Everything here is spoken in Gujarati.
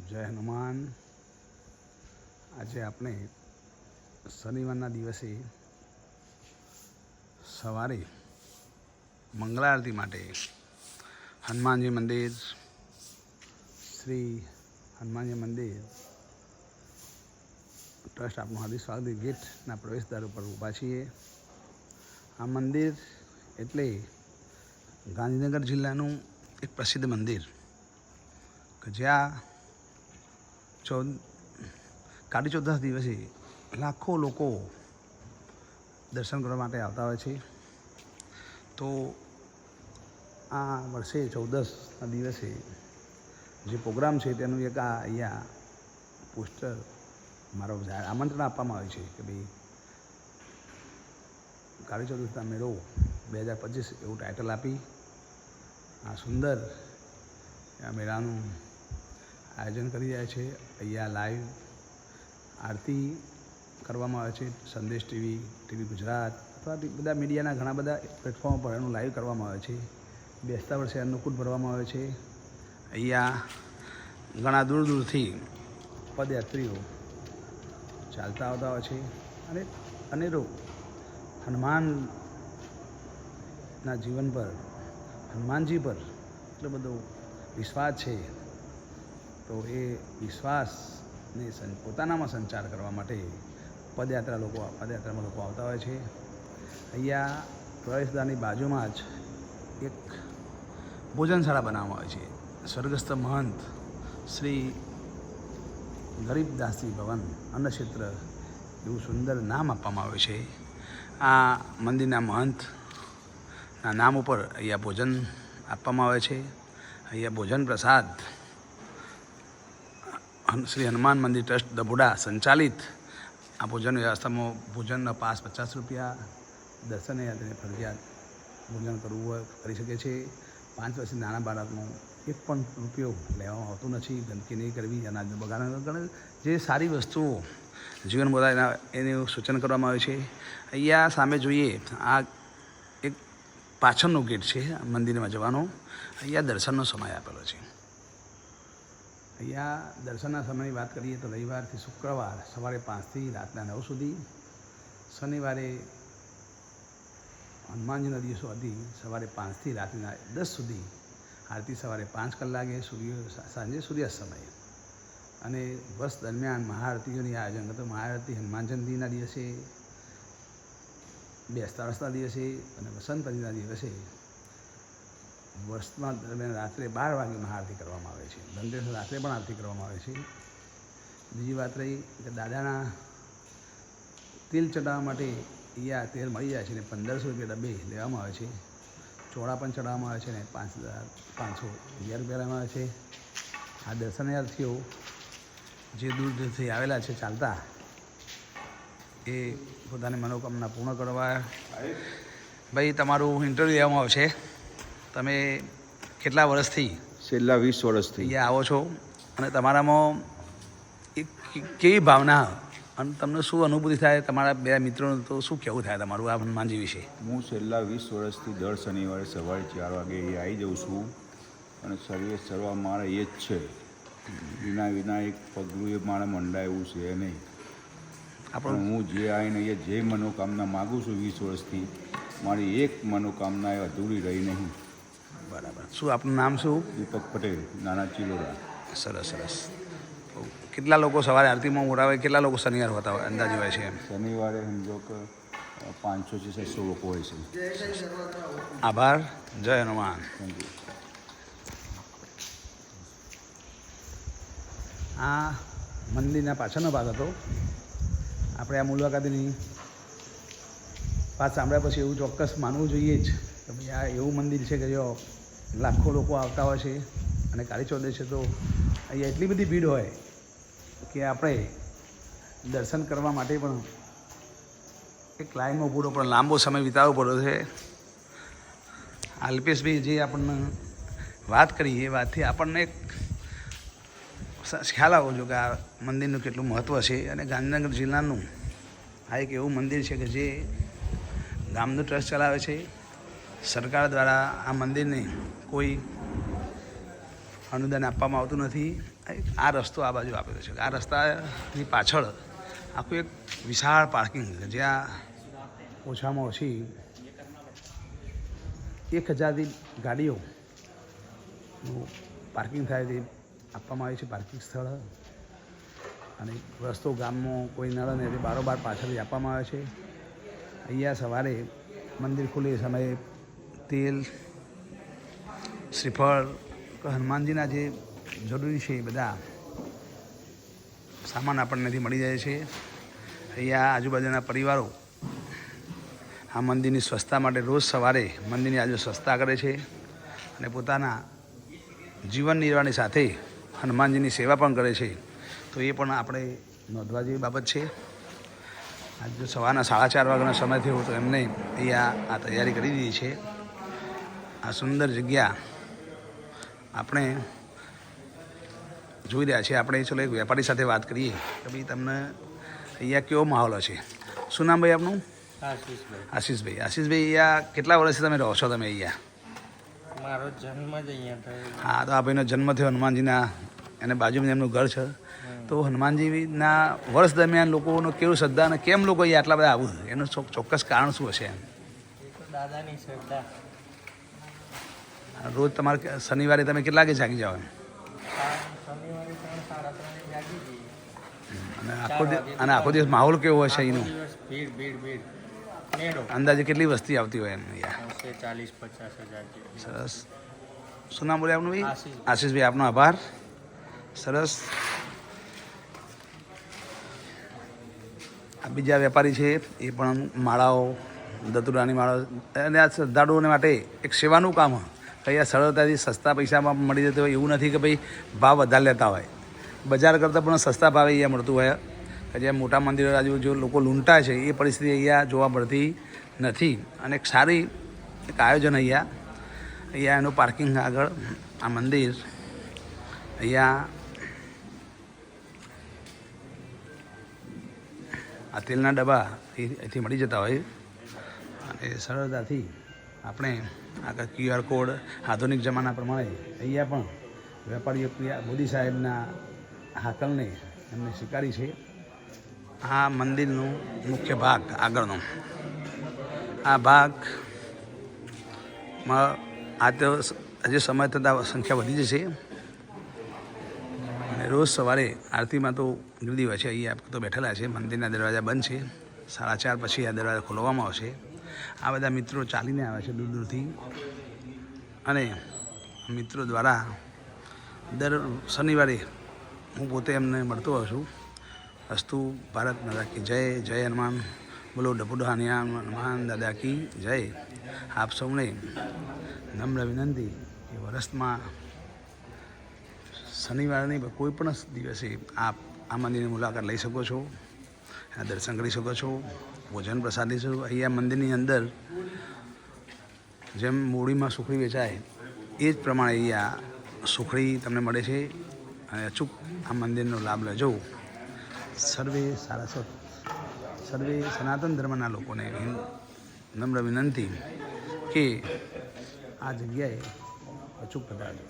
જય હનુમાન. આજે આપણે શનિવારના દિવસે સવારે મંગળા આરતી માટે હનુમાનજી મંદિર, શ્રી હનુમાનજી મંદિર ટ્રસ્ટ આપનું હાર્દિક સ્વાગત. ગેટના પ્રવેશદ્વાર ઉપર ઊભા છીએ. આ મંદિર એટલે ગાંધીનગર જિલ્લાનું એક પ્રસિદ્ધ મંદિર કે જ્યાં કાળી ચૌદસ દિવસે લાખો લોકો દર્શન કરવા માટે આવતા હોય છે. તો આ વર્ષે 14ના દિવસે જે પ્રોગ્રામ છે તેનું એક અહીંયા પોસ્ટર મારો આમંત્રણ આપવામાં આવ્યું છે કે ભાઈ કાળી ચૌદસના મેળો 2025 એવું ટાઇટલ આપી આ સુંદર આ મેળાનું આયોજન કરી રહ્યા છે. અહીંયા લાઈવ આરતી કરવામાં આવે છે. સંદેશ ટીવી ગુજરાત અથવા બધા મીડિયાના ઘણા બધા પ્લેટફોર્મ પર એનું લાઈવ કરવામાં આવે છે. બેસતા વર્ષે અન્નકૂટ ભરવામાં આવે છે. અહીંયા ઘણા દૂર દૂરથી પદયાત્રીઓ ચાલતા આવતા હોય છે અને અનેરો હનુમાનના જીવન પર, હનુમાનજી પર એટલો બધો વિશ્વાસ છે. તો એ વિશ્વાસને પોતાનામાં સંચાર કરવા માટે પદયાત્રામાં લોકો આવતા હોય છે. અહીંયા પ્રવેશદ્વારની બાજુમાં જ એક ભોજનશાળા બનાવવામાં આવે છે. સ્વર્ગસ્થ મહંત શ્રી ગરીબદાસજી ભવન અન્નક્ષેત્ર એવું સુંદર નામ આપવામાં આવે છે. આ મંદિરના મહંતના નામ ઉપર અહીંયા ભોજન આપવામાં આવે છે. અહીંયા ભોજન પ્રસાદ શ્રી હનુમાન મંદિર ટ્રસ્ટ દબોડા સંચાલિત આ ભોજન વ્યવસ્થામાં ભોજનનો પાસ 50 રૂપિયા, દર્શન યાત્રીને ફરજિયાત ભોજન કરવું હોય કરી શકે છે. 5 વર્ષથી નાના બાળકનો 1 પણ રૂપિયો લેવામાં આવતો નથી. ગંદકી નહીં કરવી, અનાજનો બગાડ ન કરવો, જે સારી વસ્તુઓ જીવન બોલાય એનું સૂચન કરવામાં આવે છે. અહીંયા સામે જોઈએ આ એક પાછળનો ગેટ છે મંદિરમાં જવાનો. અહીંયા દર્શનનો સમય આપેલો છે. અહીંયા દર્શનના સમયની વાત કરીએ તો રવિવારથી શુક્રવાર સવારે 5થી રાતના 9 સુધી, શનિવારે હનુમાનજીના દિવસો હતી સવારે 5થી રાતના 10 સુધી, આરતી સવારે 5 કલાકે, સાંજે સૂર્યાસ્ત સમયે. અને વર્ષ દરમિયાન મહાઆરતીઓની આયોજન કરતો. મહાઆરતી હનુમાન જયંતિના દિવસે, બેસતા વર્ષના દિવસે અને વસંત પંચમીના દિવસે વર્ષમાં દરમિયાન રાત્રે 12 વાગે મહાઆરતી કરવામાં આવે છે. ધનતેરસ રાત્રે પણ આરતી કરવામાં આવે છે. બીજી વાત રહી કે દાદાના તેલ ચડાવવા માટે અહીંયા તેલ મળી જાય છે ને 1500 રૂપિયા ડબ્બે લેવામાં આવે છે. ચોળા પણ ચડાવવામાં આવે છે ને 5511 રૂપિયા લેવામાં આવે છે. આ દર્શનાર્થીઓ જે દૂર દૂરથી આવેલા છે ચાલતા, એ પોતાની મનોકામના પૂર્ણ કરવા. ભાઈ, તમારું ઇન્ટરવ્યૂ લેવામાં આવશે. તમે કેટલા વર્ષથી? છેલ્લા 20 વર્ષથી અહીંયા આવો છો અને તમારામાં એક કેવી ભાવના અને તમને શું અનુભૂતિ થાય? તમારા બે મિત્રોને તો શું કહેવું થાય તમારું આ હનુમાનજી વિશે? હું છેલ્લા 20 વર્ષથી દર શનિવારે સવારે 4 વાગે એ આવી જાઉં છું અને સર્વે સર્વા મારે એ જ છે. વિના એક પગલું એ મારે મંડાય એવું છે નહીં. આપણે હું જે આવીને એ જે મનોકામના માગું છું 20 વર્ષથી, મારી એક મનોકામના એ અધૂરી રહી નહીં. બરાબર. શું આપનું નામ શું? દીપક પટેલ, નાના ચિલોડા. સરસ સરસ. કેટલા લોકો સવારે આરતીમાં મોડા હોય? કેટલા લોકો શનિવાર હોતા હોય અંદાજે હોય છે? એમ શનિવારે સમજો કે 500 થી 600 લોકો હોય છે. આભાર. જય હનુમાન. Thank you. આ મંદિરના પાછળનો ભાગ હતો. આપણે આ મુલાકાતીની વાત સાંભળ્યા પછી એવું ચોક્કસ માનવું જોઈએ જ કે ભાઈ આ એવું મંદિર છે કે જો લાખો લોકો આવતા હોય છે. અને કાળી ચૌદસ છે તો અહીંયા એટલી બધી ભીડ હોય કે આપણે દર્શન કરવા માટે પણ એક લાઈનમાં ઊભો પણ લાંબો સમય વિતાવવો પડ્યો છે. અલ્પેશભાઈ જે આપણને વાત કરી એ વાતથી આપણને એક ખ્યાલ આવવો જોઈએ કે આ મંદિરનું કેટલું મહત્ત્વ છે. અને ગાંધીનગર જિલ્લાનું આ એક એવું મંદિર છે કે જે ગામનું ટ્રસ્ટ ચલાવે છે. સરકાર દ્વારા આ મંદિરને કોઈ અનુદાન આપવામાં આવતું નથી. આ રસ્તો આ બાજુ આપેલો છે. આ રસ્તાની પાછળ આખું એક વિશાળ પાર્કિંગ છે, જ્યાં ઓછામાં ઓછી 1000થી ગાડીઓનું પાર્કિંગ થાય તે આપવામાં આવે છે પાર્કિંગ સ્થળ. અને રસ્તો ગામમાં કોઈ નળ ને તે બારોબાર પાછળથી આપવામાં આવે છે. અહીંયા સવારે મંદિર ખુલે એ સમયે તેલ, શ્રીફળ, હનુમાનજીના જે જરૂરી છે એ બધા સામાન આપણનેથી મળી જાય છે. અહીંયા આજુબાજુના પરિવારો આ મંદિરની સ્વચ્છતા માટે રોજ સવારે મંદિરની આજુ સ્વચ્છતા કરે છે અને પોતાના જીવન નિર્વાહની સાથે હનુમાનજીની સેવા પણ કરે છે. તો એ પણ આપણે નોંધવા જેવી બાબત છે. આજ જો સવારના 4:30 વાગ્યાનો સમય થયો તો એમને અહીંયા આ તૈયારી કરી દીધી છે. આ સુંદર જગ્યા આપણે જોઈ રહ્યા છીએ. આપણે ચલો એક વેપારી સાથે વાત કરીએ કે ભાઈ તમને અહીંયા કેવો માહોલ હશે. શું નામ ભાઈ આપનું? આશીષભાઈ. આશીષભાઈ, અહીંયા કેટલા વર્ષથી તમે રહો છો? તમે અહીંયા? મારો જન્મ જ અહીંયા થયો. હા, તો આ ભાઈનો જન્મ થયો હનુમાનજીના, એને બાજુમાં એમનું ઘર છે. તો હનુમાનજીના વર્ષ દરમિયાન લોકોનો કેવું શ્રદ્ધા અને કેમ લોકો અહીંયા આટલા બધા આવું, એનું ચોક્કસ કારણ શું હશે? એમ એ તો દાદાની શ્રદ્ધા. રોજ તમારે શનિવારે તમે કેટલા વાગે જાગી જાઓ? શનિવારે 3-3:30 જાગી જઈએ. અને આખો દિવસ માહોલ કેવો હશે અહીંનો? દિવસ ભીડ ભીડ ભીડ મેળો. અંદાજે કેટલી વસ્તી આવતી હોય એમ અહીંયા? 40-50 હજાર જેટલી. સરસ. શું નામ બોલ્યા આપનું ભાઈ? આશીષ. આશીષભાઈ, આપનો આભાર. સરસ. આ બીજા વેપારી છે, એ પણ માળાઓ, દતુરાની માળાઓ, અને આ શ્રદ્ધાળુઓને માટે એક સેવાનું કામ અહીંયા સરળતાથી સસ્તા પૈસામાં મળી જતું હોય. એવું નથી કે ભાઈ ભાવ વધારે લેતા હોય. બજાર કરતાં પણ સસ્તા ભાવે અહીંયા મળતું હોય. કે જે મોટા મંદિરો આજુ જો લોકો લૂંટાય છે એ પરિસ્થિતિ અહીંયા જોવા મળતી નથી. અને એક સારી એક આયોજન અહીંયા એનું પાર્કિંગ આગળ આ મંદિર, અહીંયા આ તેલના ડબ્બા અહીંથી મળી જતા હોય. અને સરળતાથી આપણે આગળ QR કોડ આધુનિક જમાના પ્રમાણે અહીંયા પણ વેપારીઓ મોદી સાહેબના હાકલને એમને સ્વીકારી છે. આ મંદિરનો મુખ્ય ભાગ આગળનો આ ભાગમાં આ તો હજી સમય થતાં સંખ્યા વધી જશે. અને રોજ સવારે આરતીમાં તો ગીરદી હોય છે. અહીંયા તો બેઠેલા છે. મંદિરના દરવાજા બંધ છે. 4:30 પછી આ દરવાજા ખોલવામાં આવશે. આ બધા મિત્રો ચાલીને આવે છે દૂર દૂરથી. અને મિત્રો દ્વારા દર શનિવારે હું પોતે એમને મળતો હોઉં છું. અસ્તુ ભારત માતા કી જય. જય હનુમાન. બોલો ડપુડા હનુમાન દાદા કી જય. આપ સૌને નમ્ર વિનંતી કે વર્ષમાં શનિવારની કોઈ પણ દિવસે આપ આ મંદિરની મુલાકાત લઈ શકો છો, દર્શન કરી શકો છો, ભોજન પ્રસાદ લઈ શકો. અહીંયા મંદિરની અંદર જેમ મૂડીમાં સુખડી વેચાય એ જ પ્રમાણે અહીંયા સુખડી તમને મળે છે. અને અચૂક આ મંદિરનો લાભ લેજો. સર્વે સનાતન ધર્મના લોકોને નમ્ર વિનંતી કે આ જગ્યાએ અચૂક પધારજો.